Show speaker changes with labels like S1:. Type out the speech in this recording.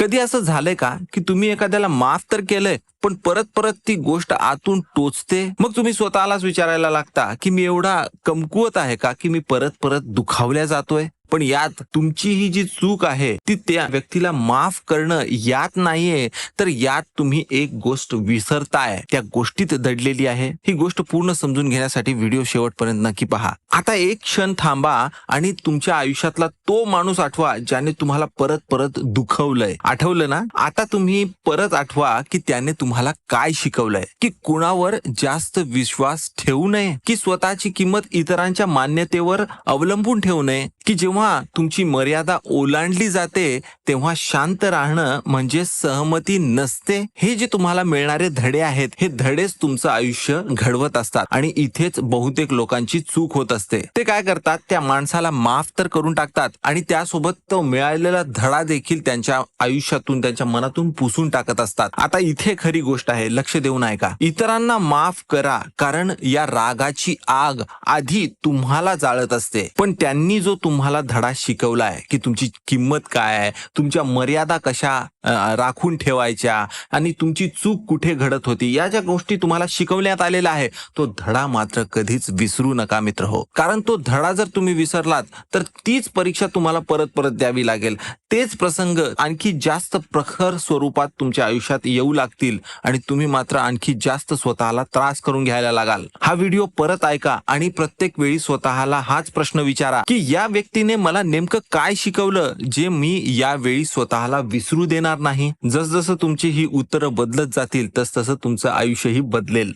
S1: कधी असं झालंय का की तुम्ही एखाद्याला माफ तर केलंय पण परत परत ती गोष्ट आतून टोचते, मग तुम्ही स्वतःलाच विचारायला लागता की मी एवढा कमकुवत आहे का की मी परत परत दुखावल्या जातोय. पण यात तुमची ही जी चूक आहे ती त्या व्यक्तीला माफ करणं यात नाहीये, तर यात तुम्ही एक गोष्ट विसरताय, त्या गोष्टीत दडलेली आहे. ही गोष्ट पूर्ण समजून घेण्यासाठी व्हिडिओ शेवटपर्यंत नक्की पहा. आता एक क्षण थांबा आणि तुमच्या आयुष्यातला तो माणूस आठवा ज्याने तुम्हाला परत परत दुखवलंय. आठवलं ना? आता तुम्ही परत आठवा की त्याने तुम्हाला काय शिकवलंय, की कुणावर जास्त विश्वास ठेवू नये, की स्वतःची किंमत इतरांच्या मान्यतेवर अवलंबून ठेवू नये, की जेव्हा तुमची मर्यादा ओलांडली जाते तेव्हा शांत राहणं म्हणजे सहमती नसते. हे जे तुम्हाला मिळणारे धडे आहेत हे धडेच तुमचं आयुष्य घडवत असतात आणि इथेच बहुतेक लोकांची चूक होत असते. ते काय करतात, त्या माणसाला माफ तर करून टाकतात आणि त्यासोबत तो मिळालेला धडा देखील त्यांच्या आयुष्यातून त्यांच्या मनातून पुसून टाकत असतात. आता इथे खरी गोष्ट आहे, लक्ष देऊन ऐका. इतरांना माफ करा कारण या रागाची आग आधी तुम्हाला जाळत असते, पण त्यांनी जो तुम्हाला धडा शिकवलाय की तुमची किंमत काय आहे, तुमच्या मर्यादा कशा राखून ठेवायच्या आणि तुमची चूक कुठे घडत होती, या ज्या गोष्टी तुम्हाला शिकवण्यात आलेला आहे तो धडा मात्र कधीच विसरू नका मित्र हो. कारण तो धडा जर तुम्ही विसरलात तर तीच परीक्षा तुम्हाला परत परत द्यावी लागेल. तेच प्रसंग आणखी जास्त प्रखर स्वरूपात तुमच्या आयुष्यात येऊ लागतील आणि तुम्ही मात्र आणखी जास्त स्वतःला त्रास करून घ्यायला लागाल. हा व्हिडिओ परत ऐका आणि प्रत्येक वेळी स्वतःला हाच प्रश्न विचारा की या व्यक्तीने मला नेमकं काय शिकवलं जे मी यावेळी स्वतःला विसरू देणार नाही. जसजसं तुमची ही उत्तरं बदलत जातील तसतसं तुमचं आयुष्यही बदलेल.